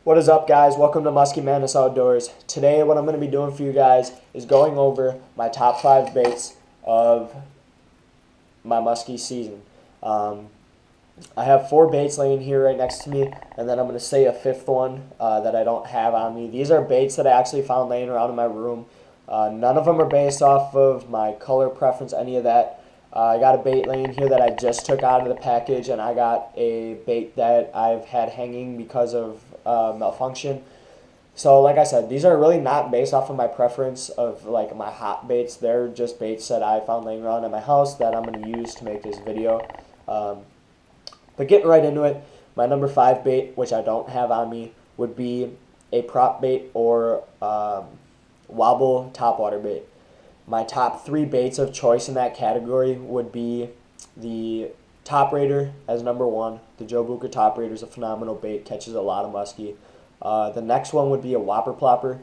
What is up, guys? Welcome to Musky Madness Outdoors. Today what I'm going to be doing for you guys is going over my top 5 baits of my musky season. I have 4 baits laying here right next to me, and then I'm going to say a 5th one that I don't have on me. These are baits that I actually found laying around in my room. None of them are based off of my color preference, any of that. I got a bait laying here that I just took out of the package, and I got a bait that I've had hanging because of malfunction. So like I said, these are really not based off of my preference of like my hot baits. They're just baits that I found laying around at my house that I'm going to use to make this video. But getting right into it, my number 5 bait, which I don't have on me, would be a prop bait or wobble topwater bait. My top 3 baits of choice in that category would be the Top Raider as number 1. The Joe Bucher Top Raider is a phenomenal bait, catches a lot of muskie. The next one would be a Whopper Plopper,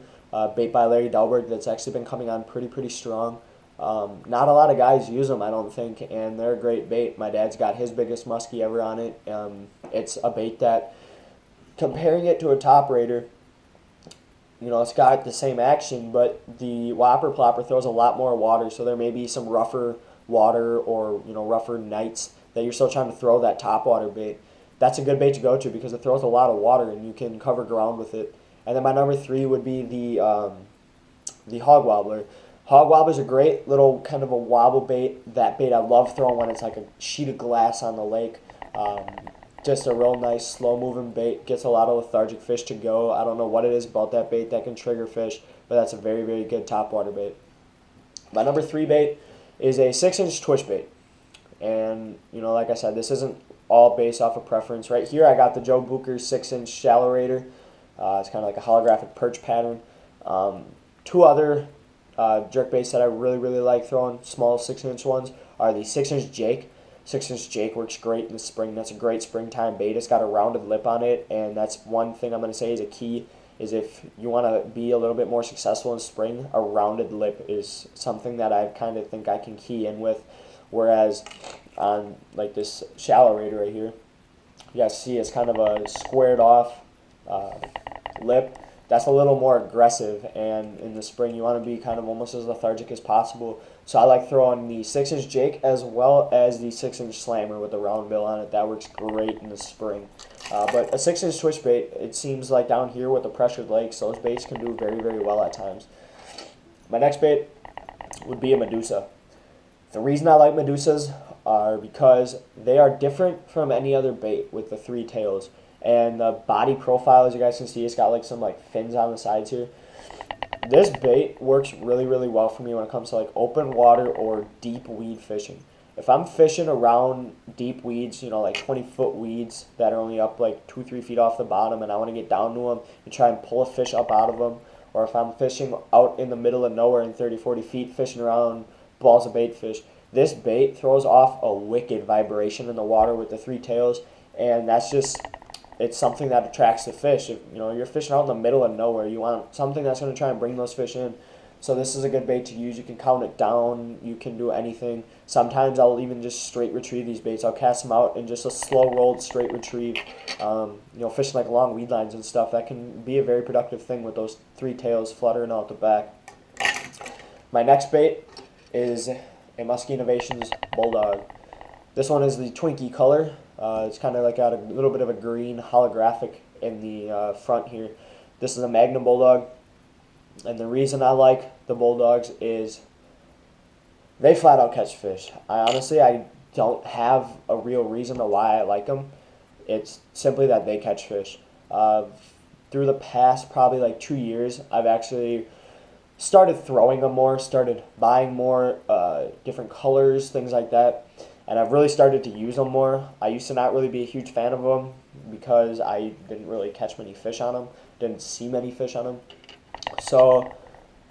bait by Larry Delberg that's actually been coming on pretty strong. Not a lot of guys use them, I don't think, and they're a great bait. My dad's got his biggest muskie ever on it. It's a bait that, comparing it to a Top Raider, you know, it's got the same action, but the Whopper Plopper throws a lot more water, so there may be some rougher water or, you know, rougher nights that you're still trying to throw that topwater bait. That's a good bait to go to because it throws a lot of water and you can cover ground with it. And then my number 3 would be the Hog Wobbler. Hog Wobbler is a great little kind of a wobble bait. That bait I love throwing when it's like a sheet of glass on the lake. Just a real nice, slow-moving bait. Gets a lot of lethargic fish to go. I don't know what it is about that bait that can trigger fish, but that's a very good topwater bait. My number 3 bait is a 6-inch twitch bait. And, you know, like I said, this isn't all based off of preference. Right here, I got the Joe Bucher 6-inch shallow raider. It's kind of like a holographic perch pattern. 2 other jerk baits that I really like throwing, small 6-inch ones, are the 6-inch Jake. 6-inch Jake works great in the spring. That's a great springtime bait. It's got a rounded lip on it, and that's one thing I'm going to say is a key, is if you want to be a little bit more successful in spring, a rounded lip is something that I kind of think I can key in with. Whereas on like this shallow raider right here, you guys see it's kind of a squared off lip. That's a little more aggressive, and in the spring you want to be kind of almost as lethargic as possible. So I like throwing the 6-inch Jake as well as the 6-inch Slammer with the round bill on it. That works great in the spring. But a 6-inch twitch bait, it seems like down here with the pressured lakes, those baits can do very well at times. My next bait would be a Medusa. The reason I like Medusas are because they are different from any other bait with the 3 tails. And the body profile, as you guys can see, it's got like some like fins on the sides here. This bait works really well for me when it comes to like open water or deep weed fishing. If I'm fishing around deep weeds, you know, like 20-foot weeds that are only up like 2-3 feet off the bottom, and I want to get down to them and try and pull a fish up out of them, or if I'm fishing out in the middle of nowhere in 30-40 feet fishing around balls of bait fish, this bait throws off a wicked vibration in the water with the 3 tails, and that's just, it's something that attracts the fish. If, you know, you're fishing out in the middle of nowhere, you want something that's going to try and bring those fish in. So this is a good bait to use. You can count it down. You can do anything. Sometimes I'll even just straight retrieve these baits. I'll cast them out and just a slow rolled straight retrieve. You know, fishing like long weed lines and stuff. That can be a very productive thing with those 3 tails fluttering out the back. My next bait is a Musky Innovations Bulldog. This one is the Twinkie color. It's kind of like got a little bit of a green holographic in the front here. This is a Magnum Bulldog, and the reason I like the Bulldogs is they flat out catch fish. I don't have a real reason to why I like them. It's simply that they catch fish. Through the past probably like 2 years, I've actually started throwing them more, started buying more different colors, things like that. And I've really started to use them more. I used to not really be a huge fan of them because I didn't really catch many fish on them, didn't see many fish on them. So,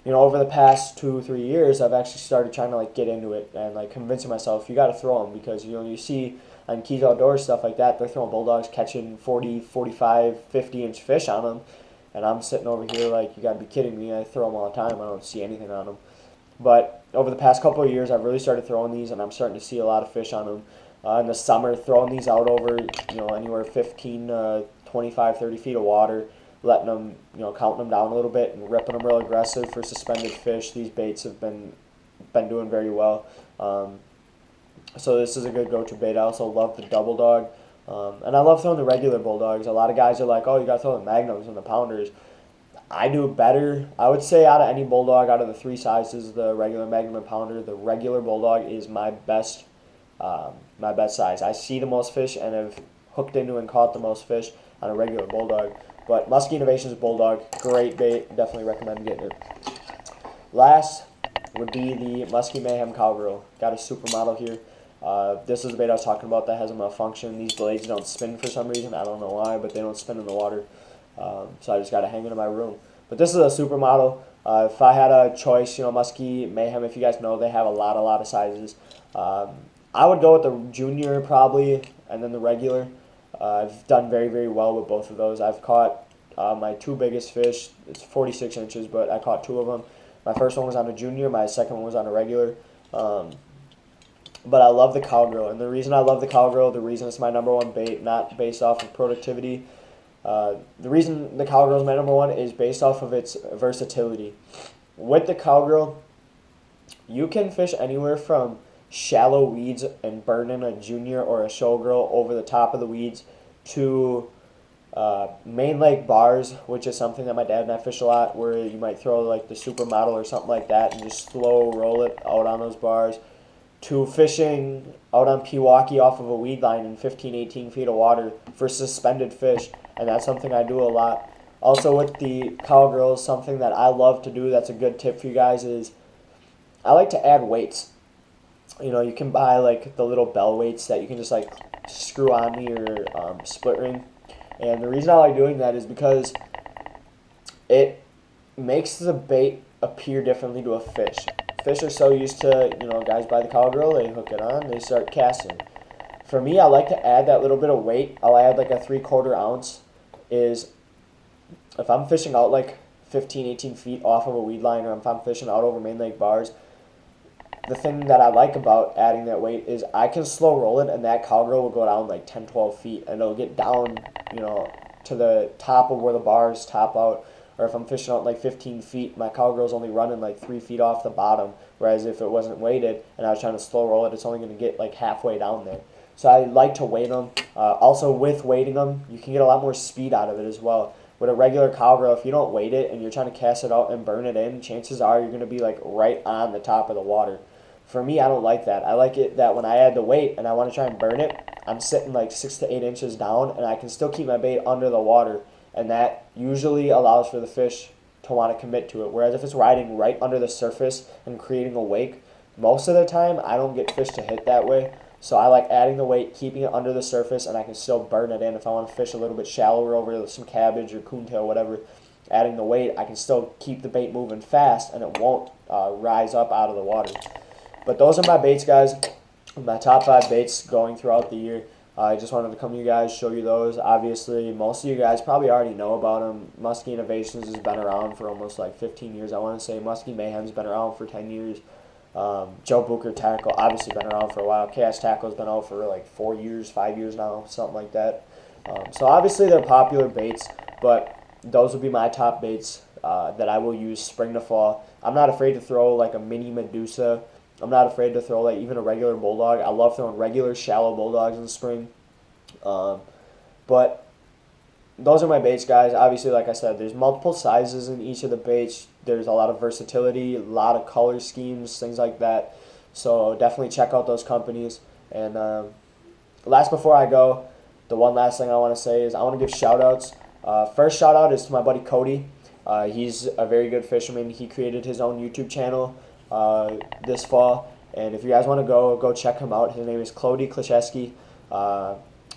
you know, over the past 2-3 years, I've actually started trying to like get into it and like convincing myself you got to throw them, because you know you see on Keys Outdoors stuff like that, they're throwing Bulldogs catching 40, 45, 50-inch fish on them, and I'm sitting over here like, you got to be kidding me. I throw them all the time. I don't see anything on them. But over the past couple of years, I've really started throwing these, and I'm starting to see a lot of fish on them. In the summer, throwing these out over, you know, anywhere 15, 25, 30 feet of water letting them, counting them down a little bit and ripping them real aggressive for suspended fish. These baits have been doing very well. So this is a good go-to bait. I also love the double dog. And I love throwing the regular bulldogs. A lot of guys are like, oh, you got to throw the magnums and the pounders. I do better. I would say out of any bulldog, out of the three sizes, the regular, magnum, and pounder, the regular bulldog is my best size. I see the most fish and have hooked into and caught the most fish on a regular bulldog. But Musky Innovations bulldog, great bait. Definitely recommend getting it. Last would be the Musky Mayhem cowgirl. Got a supermodel here. This is the bait I was talking about that has a malfunction. These blades don't spin for some reason. I don't know why, but they don't spin in the water. So I just got to hang it in my room. But this is a supermodel. If I had a choice, Musky Mayhem, if you guys know, they have a lot of sizes. I would go with the junior probably, and then the regular. I've done very well with both of those. I've caught my two biggest fish. It's 46 inches, but I caught two of them. My first one was on a junior. My second one was on a regular. But I love the cowgirl, and the reason I love the cowgirl, the reason it's my #1 bait, not based off of productivity. The reason the cowgirl is my #1 is based off of its versatility. With the cowgirl, you can fish anywhere from shallow weeds and burning a junior or a showgirl over the top of the weeds to main lake bars, which is something that my dad and I fish a lot, where you might throw like the supermodel or something like that and just slow roll it out on those bars, to fishing out on Pewaukee off of a weed line in 15-18 feet of water for suspended fish, and that's something I do a lot. Also with the cowgirls, something that I love to do that's a good tip for you guys is I like to add weights. You can buy like the little bell weights that you can just like screw onto your split ring, and the reason I like doing that is because it makes the bait appear differently to a fish. Fish are so used to, guys buy the cowgirl, they hook it on, they start casting. For me, I like to add that little bit of weight. I'll add like a 3/4 ounce. Is if I'm fishing out like 15-18 feet off of a weed line, or if I'm fishing out over main lake bars, the thing that I like about adding that weight is I can slow roll it, and that cowgirl will go down like 10-12 feet, and it'll get down, to the top of where the bars top out. Or if I'm fishing out like 15 feet, my cowgirl's only running like 3 feet off the bottom. Whereas if it wasn't weighted and I was trying to slow roll it, it's only going to get like halfway down there. So I like to weight them. Also with weighting them, you can get a lot more speed out of it as well. With a regular cowgirl, if you don't weight it and you're trying to cast it out and burn it in, chances are you're going to be like right on the top of the water. For me, I don't like that. I like it that when I add the weight and I want to try and burn it, I'm sitting like 6 to 8 inches down, and I can still keep my bait under the water. And that usually allows for the fish to want to commit to it. Whereas if it's riding right under the surface and creating a wake, most of the time I don't get fish to hit that way. So I like adding the weight, keeping it under the surface, and I can still burn it in. If I want to fish a little bit shallower over some cabbage or coontail, whatever, adding the weight, I can still keep the bait moving fast and it won't rise up out of the water. But those are my baits, guys. My top 5 baits going throughout the year. I just wanted to come to you guys, show you those. Obviously, most of you guys probably already know about them. Musky Innovations has been around for almost like 15 years, I want to say. Musky Mayhem's been around for 10 years. Joe Booker Tackle, obviously been around for a while. Chaos Tackle's been out for like 4 years, 5 years now, something like that. So obviously they're popular baits, but those would be my top baits that I will use spring to fall. I'm not afraid to throw like a mini Medusa. I'm not afraid to throw like even a regular bulldog. I love throwing regular shallow bulldogs in the spring. But those are my baits, guys. Obviously, like I said, there's multiple sizes in each of the baits. There's a lot of versatility, a lot of color schemes, things like that. So definitely check out those companies. And before I go, the one last thing I want to say is I want to give shout-outs. First shout-out is to my buddy Cody. He's a very good fisherman. He created his own YouTube channel this fall, and if you guys want to go check him out. His name is Klosiewski.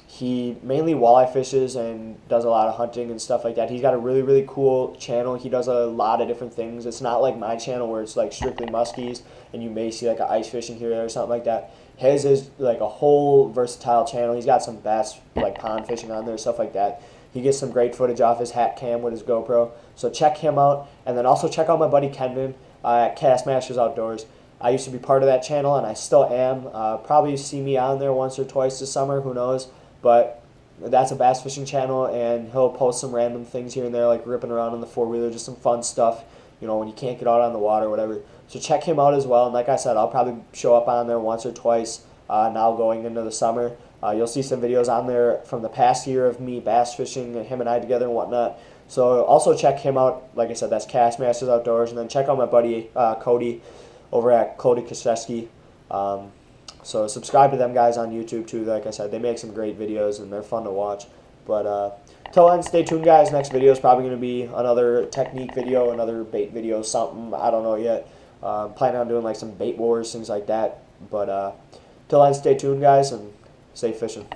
He mainly walleye fishes and does a lot of hunting and stuff like that. He's got a really cool channel. He does a lot of different things. It's not like my channel where it's like strictly muskies and you may see like an ice fishing here or something like that. His is like a whole versatile channel. He's got some bass, like pond fishing on there, stuff like that. He gets some great footage off his hat cam with his GoPro. So check him out, and then also check out my buddy Kenvin at Cast Masters Outdoors. I used to be part of that channel, and I still am. Probably see me on there once or twice this summer, who knows. But That's a bass fishing channel, and he'll post some random things here and there, like ripping around in the four-wheeler, just some fun stuff, you know, when you can't get out on the water or whatever. So check him out as well, and like I said, I'll probably show up on there once or twice now going into the summer. You'll see some videos on there from the past year of me bass fishing and him and I together and whatnot. So also check him out. Like I said, that's Castmasters Outdoors. And then check out my buddy Cody over at Cody Klosiewski. So subscribe to them guys on YouTube too. Like I said, they make some great videos and they're fun to watch. But till then, stay tuned guys. Next video is probably going to be another technique video, another bait video, something. I don't know yet. Planning on doing like some bait wars, things like that. But till then, stay tuned guys and stay fishing.